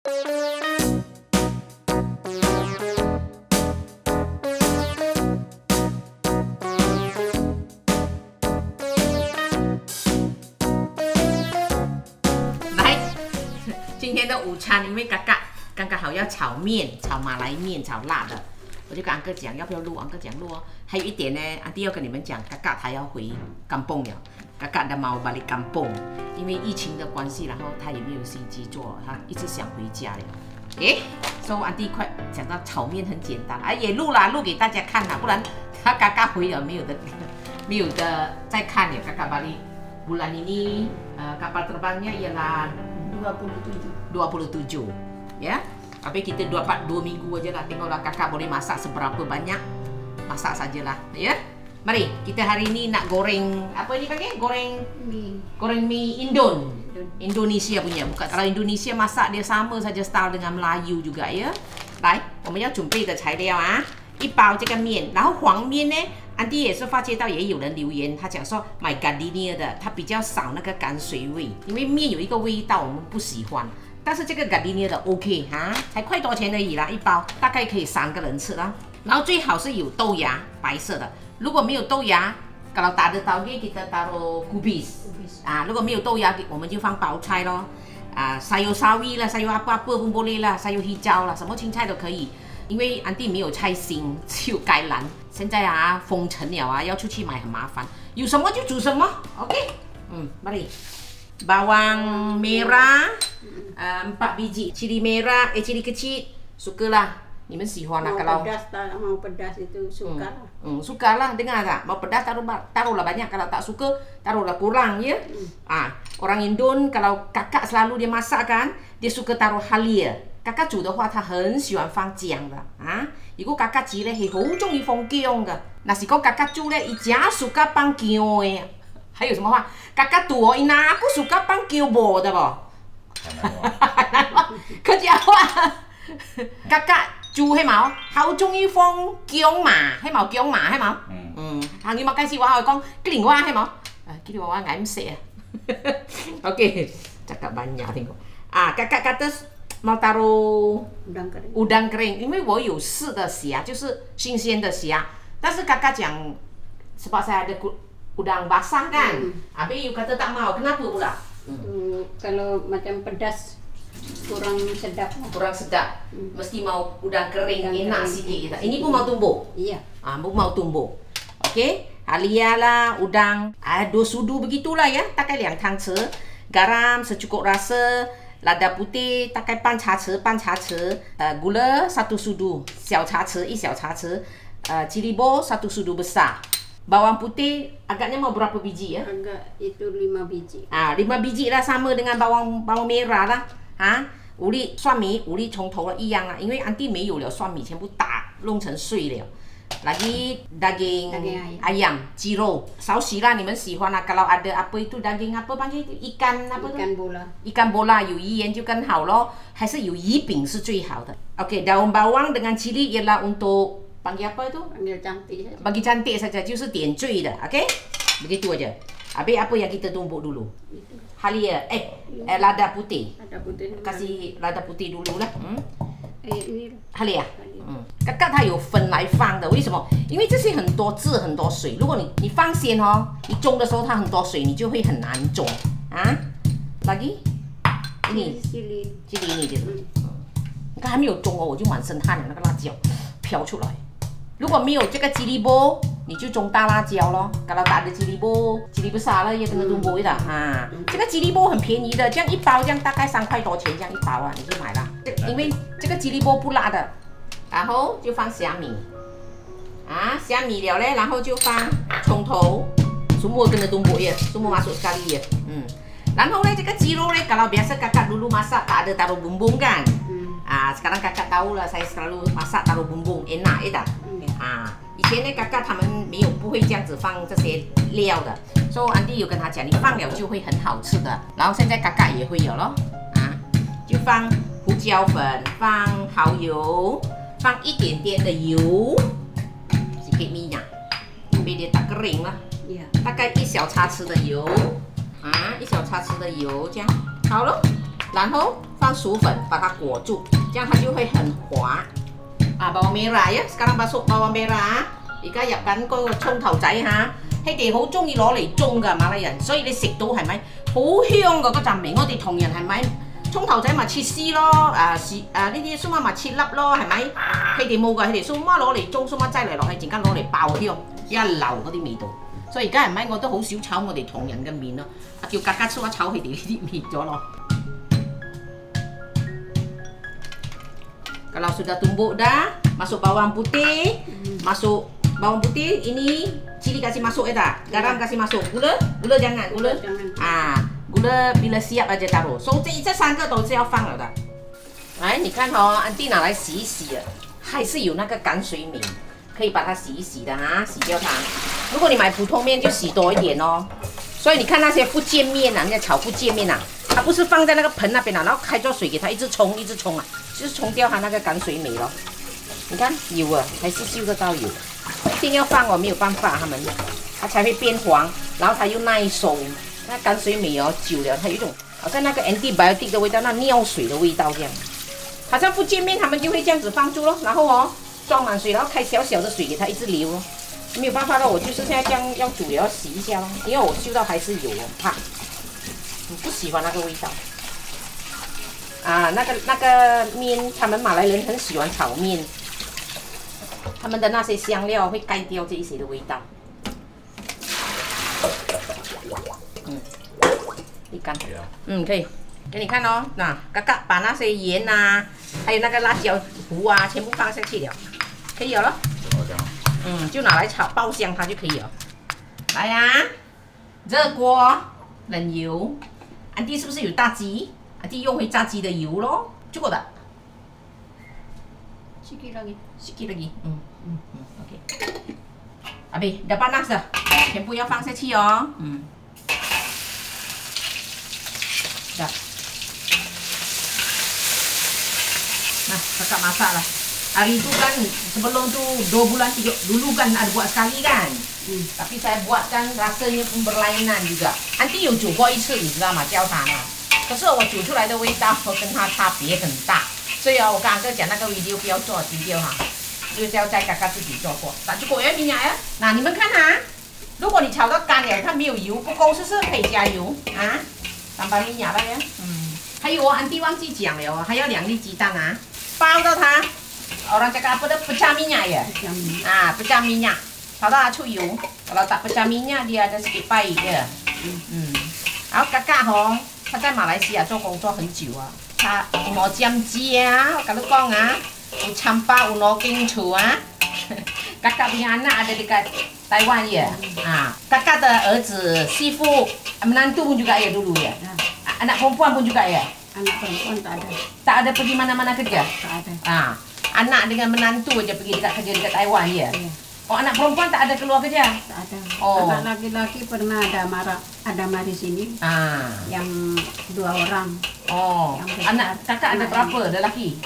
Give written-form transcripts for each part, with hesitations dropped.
今天的午餐，因为刚刚好要炒面，炒马来面，炒辣的，我就跟安哥讲要不要录，安哥讲录哦。还有一点呢，安弟要跟你们讲，嘎他要回kampung了，嘎的mau balik kampung，因为疫情的关系，然后他也没有心机做，他一直想回家了。所以安弟快讲到炒面很简单，也录给大家看啦，不然他嘎回了没有的再看了，嘎balik bulan ini kapal terbangnya ialah 27 ya. Tapi kita dapat 2 minggu aja lah. Tengoklah kakak boleh masak seberapa banyak, masak sajalah ya. Mari kita hari ini nak goreng apa ini pakai? Goreng mie Indonesia punya. Bukan kalau Indonesia masak dia sama saja style dengan Melayu juga ya. 来，我们要准备的材料啊，一包这个面，然后黄面呢，安迪也是发觉到也有人留言，他讲说买 gardenia 的，它比较少那个泔水味，因为面有一个味道我们不喜欢。但是这个 gardenia 的 OK 啊，才块多钱而已啦，一包大概可以3个人吃啦。然后最好是有豆芽，白色的。如果没有豆芽， kalau tak ada tauge kita taruh kubis. 如果没有豆芽，我们就放包菜咯。sayur sawi 啦，sayur apa pun boleh 啦，sayur hijau 啦，什么青菜都可以。因为安迪没有菜心，只有芥兰。现在封城了要出去买很麻烦，有什么就煮什么。OK， mari. Bawang merah 4 biji, cili merah, cili kecil, sukalah. 你们喜欢啦，kalau mau pedas itu suka. Sukalah, dengar tak? Mau pedas taruhlah banyak, kalau tak suka taruhlah kurang ya. Orang Indon kalau kakak selalu dia masak kan, dia suka taruh halia. kakkakak煮的话，他很喜欢放姜的啊。如果kakak煮咧，係好中意放姜噶。那是講kakak煮咧，伊真 suka 放姜嘅。還有什麼話？kakak 煮哦，伊哪不 suka 放姜無的啵？客家話，kakak 煮係冇，好中意放姜嘛，係冇姜嘛，係冇。行要麥雞絲話我講，吉連話係冇，吉連話嗌唔識啊。Oke, cakap banyak tengok. Kakak kata mau taruh udang kering, 因为我有试的虾，就是新鲜的虾。但是kakak 讲sebab saya ada udang basah kan, habis you kata tak mau, kenapa pula? Kalau macam pedas kurang sedap. Kurang sedap, mesti mau udang kering enak sikit. Ini pun mau tumbuk? Iya. Pun mau tumbuk. Okey, halia lah, udang, 2 sudu begitulah ya, pakai 2 汤匙, garam secukup rasa, lada putih 大概半茶匙, gula 1 sudu, 小茶匙, 1小茶匙, cili bawang 1 sudu besar. Bawang putih agaknya mau berapa biji ya? Agak itu 5 biji. 5 biji lah, sama dengan bawang merah lah. Uli 蒜米 uli 从头一样啊，因为安迪没有了蒜米，全部打弄成碎了。Lagi daging ayam, ciro, sausi lah, 你们喜欢啦。Kalau ada apa itu daging apa panggil itu ikan apa tu? Ikan bola 有鱼盐就更好咯，还是有鱼饼是最好的。OK, daun bawang dengan cili ialah untuk panggil apa itu? Panggil cantik saja. Bagi cantik saja, 就是点缀的。OK, begitu aja. Habis apa yang kita tumbuk dulu? Halia, lada putih. Lada putih. Kasih lada putih dulu lah. Ini halia. kakkakak它有分来放的，为什么？因为这些很多汁很多水，如果你放鲜哦，你种的时候它很多水，你就会很难种啊。lagi ini cili ini dia，你看还没有种哦，我就满身汗了，那个辣椒飘出来。如果没有这个吉利波，你就种大辣椒咯。kalau tak ada吉利波，吉利besar了也可能种不会的啊。这个吉利波很便宜的，这样1包这样大概3块多钱，这样1包啊，你就买了。因为这个吉利波不辣的。然后就放虾米，虾米了嘞，然后就放葱头，semua kena tumbuk ya, semua masuk sekali ya. 然后嘞这个鸡肉嘞，kalau biasa kakak dulu masak tak ada taruh bumbung kan, sekarang kakak tahu lah, saya selalu masak taruh bumbung, enak ya tak? 以前呢kakak 他们没有不会这样子放这些料的，所以安迪有跟他讲，你放了就会很好吃的。然后现在kakak也会有咯，就放胡椒粉，放蚝油。放一点点的油 ，sedikit minyak， biar dia tak kering lah， 大概1小茶匙的油，1小茶匙的油这样，好了，然后放薯粉把它裹住，这样它就会很滑。啊，bawang merah ya, sekarang masuk bawang merah。而家入緊嗰個葱頭仔嚇，佢哋好中意攞嚟盅㗎馬來人，所以你食到係咪好香㗎嗰陣味？我哋同人係咪？葱頭仔咪切絲咯，呢啲蘇媽咪切粒咯，係咪？佢哋冇㗎，佢哋蘇媽攞嚟盅，蘇媽擠嚟落去，陣間攞嚟爆香，一流嗰啲味道。所以而家係咪我都好少炒我哋同人嘅麵咯，叫格格蘇一炒佢哋呢啲麵咗咯。Kalau sudah tumbuk dah, masuk bawang putih, masuk bawang putih ini cili kasih masuk ya tak? Garam kasih masuk, gula jangan, gula. Gula bila siap aja taruh. So 这三个都是要放了的。来，你看哦，安迪拿来洗一洗了，还是有那个赶水米，可以把它洗一洗的啊，洗掉它。如果你买普通面就洗多一点哦。所以你看那些福建面啊，人家炒福建面啊，它不是放在那个盆那边啊，然后开着水给它一直冲啊，就是冲掉它那个赶水米咯。你看有啊，还是嗅得到有，一定要放哦，没有办法，它才会变黄，然后它又耐收。那赶水米哦，久了它有一种好像那个 antibiotic 的味道，那尿水的味道这样。好像福建面他们就会这样子放住咯，然后哦装满水，然后开小小的水给它一直流咯。没有办法了，我就是现在这样要煮了，要洗一下咯，因为我嗅到还是有，我怕。我不喜欢那个味道。啊，那个面，他们马来人很喜欢炒面，他们的那些香料会盖掉这一些的味道。一干，可以。给你看哦，那嘎嘎把那些盐啊，还有那个辣椒糊啊，全部放下去了，可以了咯。就拿来炒爆香它就可以了。来呀、热锅冷油，安迪是不是有炸鸡？安迪用回炸鸡的油咯，就够的。Sikit lagi. Sikit lagi. OK。阿贝，dah panas dah，全部要放下去哦。dah。Nah, kakak masak lah. Hari itu kan sebelum tu 2 bulan 3 dulu kan ada buat sekali kan. Tapi saya buat kan rasanya pun berlainan juga. Nanti 有煮过一次，你知道吗？教他呢。可是我煮出来的味道跟他差别很大，所以我刚刚讲那个 video 不要做 video 哈，就是要在刚刚自己做过。那就果然米呀，那你们看哈，如果你炒到干了，它没有油不够，是不是可以加油啊？tambah minyak lah ya。还有安迪忘记讲了哦，还要2粒鸡蛋啊，包到它。Orang cakap apa dah pecah minyak ya? Pecah minyak. Kalau tak cuyu, kalau tak pecah minyak dia ada sedikit pahit dia. 然后嘎嘎吼，他在马来西亚做工作很久啊，他有攞尖椒，我跟你講啊，有campak，有攞金醋啊。嘎嘎punya anak ada dekat Taiwan ya. Kakak的儿子媳妇menantu pun juga ya dulu ya. Anak perempuan pun juga ya. Anak perempuan tak ada. Tak ada pergi mana-mana kerja. Tak ada. Anak dengan menantu aja pergi kerja dekat Taiwan ya. Oh, anak perempuan tak ada keluar kerja? Tak ada. Oh. Anak laki-laki pernah ada mari sini. Yang 2 orang. Oh. Anak kakak ada berapa lelaki?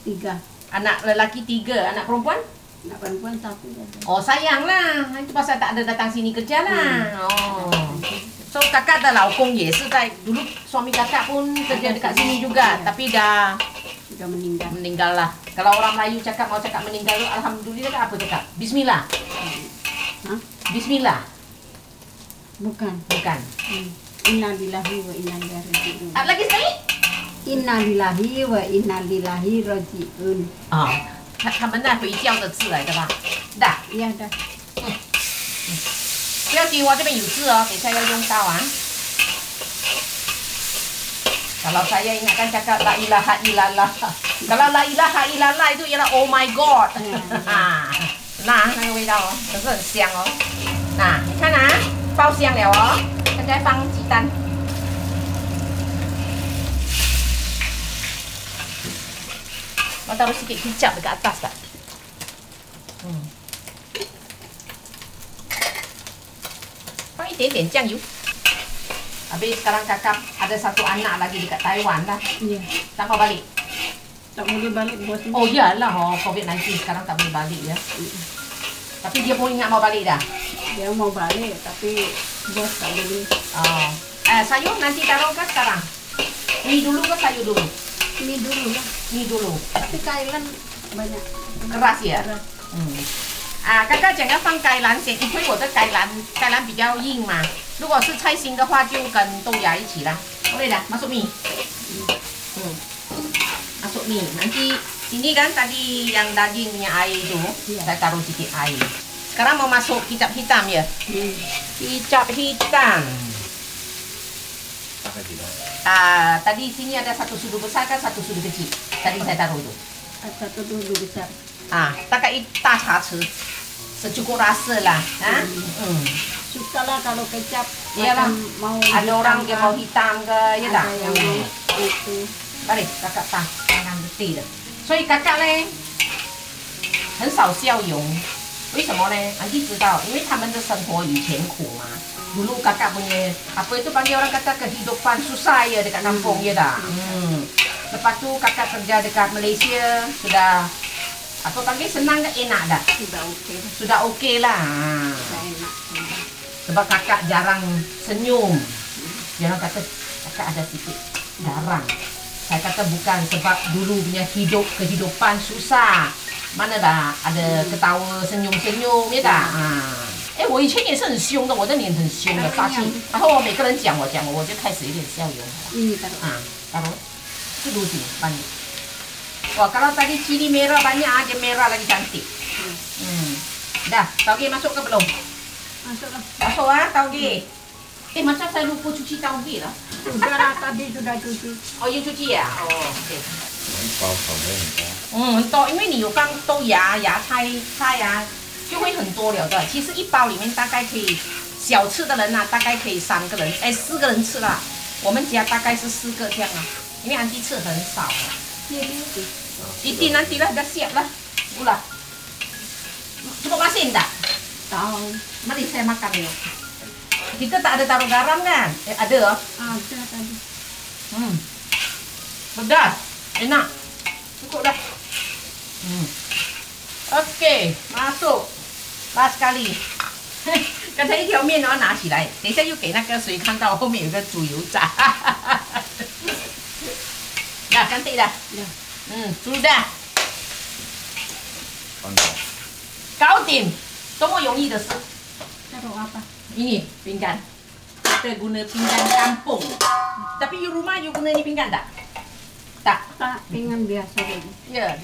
3. Anak lelaki 3, anak perempuan? Anak perempuan 1 saja. Oh, sayanglah. Itu pasal tak ada datang sini kerja lah. So kakak的老公也是在 dulu suami kakak pun kerja dekat sini juga, tapi dah meninggal lah. Kalau orang Melayu cakap mau cakap meninggal tu alhamdulillah apa cakap? Bismillah. Bismillah. Bukan. Innalillahi wa inna ilaihi raji'un. Lagi sekali? Innalillahi wa inna ilaihi raji'un. 他们那回教的字来的吧？的。Ya dah. 不要急，我这边有字哦，等一下要用到啊。Kalau saya ingatkan cakap la ilaha illallah. Kalau la ilaha illallah itu ialah oh my god. 那个味道哦，可是很香哦。那你看啊，爆香了哦，现在放鸡蛋。我taruh sikit kicap dekat atas tak?放一点点酱油。Habis sekarang kakak ada 1 anak lagi dekat Taiwan lah. Ya. Tak mau balik? Tak boleh balik bos. Oh iyalah, COVID-19 sekarang tak boleh balik ya. Tapi dia pun ingat mau balik dah? Dia mau balik tapi bos tak boleh. Sayur nanti taruh ke sekarang? Mie dulu ke sayur dulu? Mie dulu lah. Mie dulu. Tapi kailan banyak. Keras ya? Keras.刚刚讲要放芥兰先，因为我的芥兰比较硬嘛。如果是菜心的话，就跟豆芽一起啦。boleh dah masuk mie. Masuk mie. Nanti ini kan tadi yang daging punya air itu, saya taruh sedikit air. Sekarang mau masuk kicap hitam ya. Kicap hitam. Tadi sini ada 1 sudu besar kan 1 sudu kecil. Tadi saya taruh itu. 1 sudu besar. 大概1大茶匙，secukup rasa lah. Suka lah kalau kecap. Iyalah. Mau ada orang yang mau hitam ke, ya tak? Yang mau itu. Balik, kakak tak tangan betul. 所以kakak嘞很少笑容，为什么呢？安迪知道，因为他们的生活以前苦嘛。Dulu kakak punya apa itu panggil orang kata kehidupan susah ya dekat kampung ya tak? Lepas tu kakak kerja dekat Malaysia sudah apa panggil senang ke enak dah? Sudah okey lah. Sebab kakak jarang senyum. Dia orang kata kakak ada sikit garang. Saya kata bukan sebab dulu punya kehidupan susah. Mana dah ada ketawa senyum-senyum ya tak? 我以前也是很凶的，我的脸很凶的，杀气。然后每个人讲我，我就开始有点笑容。taruh. Itu dulu sih, banyak. Wah, kalau tadi cili merah banyak aja merah lagi cantik. Dah, tauge masuk ke belum? Masuk lah. Masuk tauge. Macam saya lupa cuci tauge lah. Sudah tadi sudah cuci. Oh, you cuci ya? Oh, okey. 很多，因为你有放豆芽、芽菜啊。就会很多了的。其实1包里面大概可以小吃的人啊，大概可以3个人，4个人吃啦。我们家大概是4个这样啊，因为安迪吃很少啊。Ini nanti lah dah siap lah, gula. Cukup masin tak? Tahu. Mari saya makan dulu. Kita tak ada taruh garam kan? Ada. Ada tadi. Pedas, enak. Cukup dah. Okey, masuk. 拉咖喱，刚才一条面我要拿起来，等一下又给那个谁看到后面有个猪油渣。cantik dah. Sudah. 搞定，多么容易的事。Ini pinggan. Kita guna pinggan kampung. Tapi you rumah you guna ni pinggan tak? Tak, pinggan biasa lagi. Ya.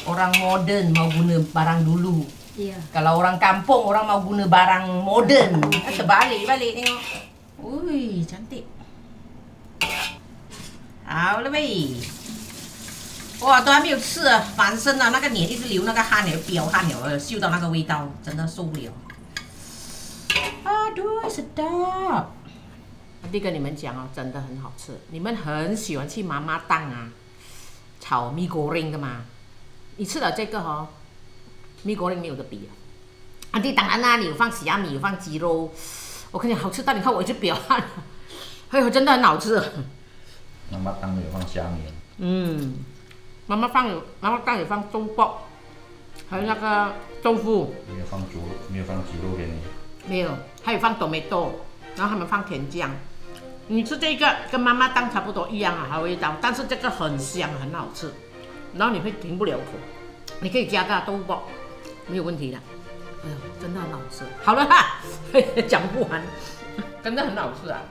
Orang modern mau guna barang dulu. Iya. Kalau orang kampung, orang mau guna barang moden. Terbalik tengok. Ui, cantik. 好了呗。哇，都还没有吃啊，满身啊，那个脸一直流那个汗了，飙汗了，嗅到那个味道，真的受不了。Aduh, sedap。弟跟你们讲哦，真的很好吃。你们很喜欢去妈妈档啊，炒米goreng的嘛？你吃了这个哦。米果零没有得比啊！当然啦，你有放虾米，有放鸡肉，我跟你好吃到你看我一直飙汗，哎呦，真的很好吃。妈妈档有放虾米。妈妈档有放豆包，还有那个豆腐。没有放鸡肉给你。没有，还有放tomato，然后他们放甜酱。你吃这个跟妈妈档差不多一样啊，味道，但是这个很香，很好吃，然后你会停不了口。你可以加个豆腐包。没有问题的，哎呦，真的很好吃。好了哈，讲不完，真的很好吃啊！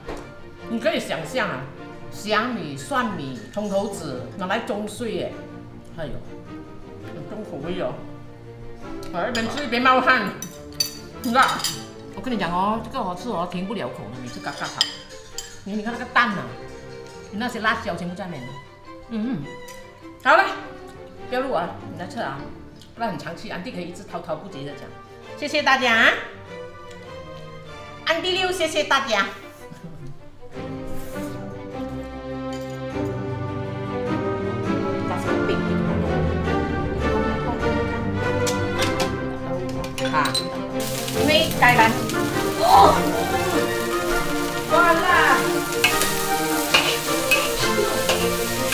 你可以想象啊，香米、蒜米、葱头子拿来中碎耶，哎呦，很重口味哦。一边吃一边冒汗，那我跟你讲哦，这个好吃哦，停不了口的，每次嘎嘎好。你看那个蛋啊，你那些辣椒全部在里面。好了，不要录啊，你来吃啊。不然很长期，安迪可以一直滔滔不绝的讲。谢谢大家，安迪六，谢谢大家。因为芥兰，完了，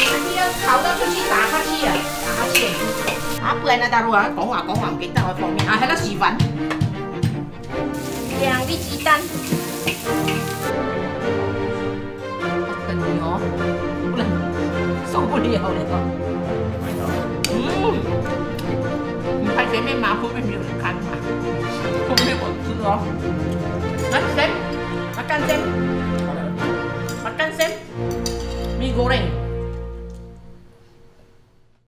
安迪要逃到出去打哈欠啊，打哈欠。不然呢？大陆啊，讲话唔記得我方面啊，喺度示範。兩啲子彈，等你哦，不能。受不了了。你拍前面吗？后面没有人看嘛？后面我吃哦。Makan Sam, makan Sam, makan Sam. Mie goreng.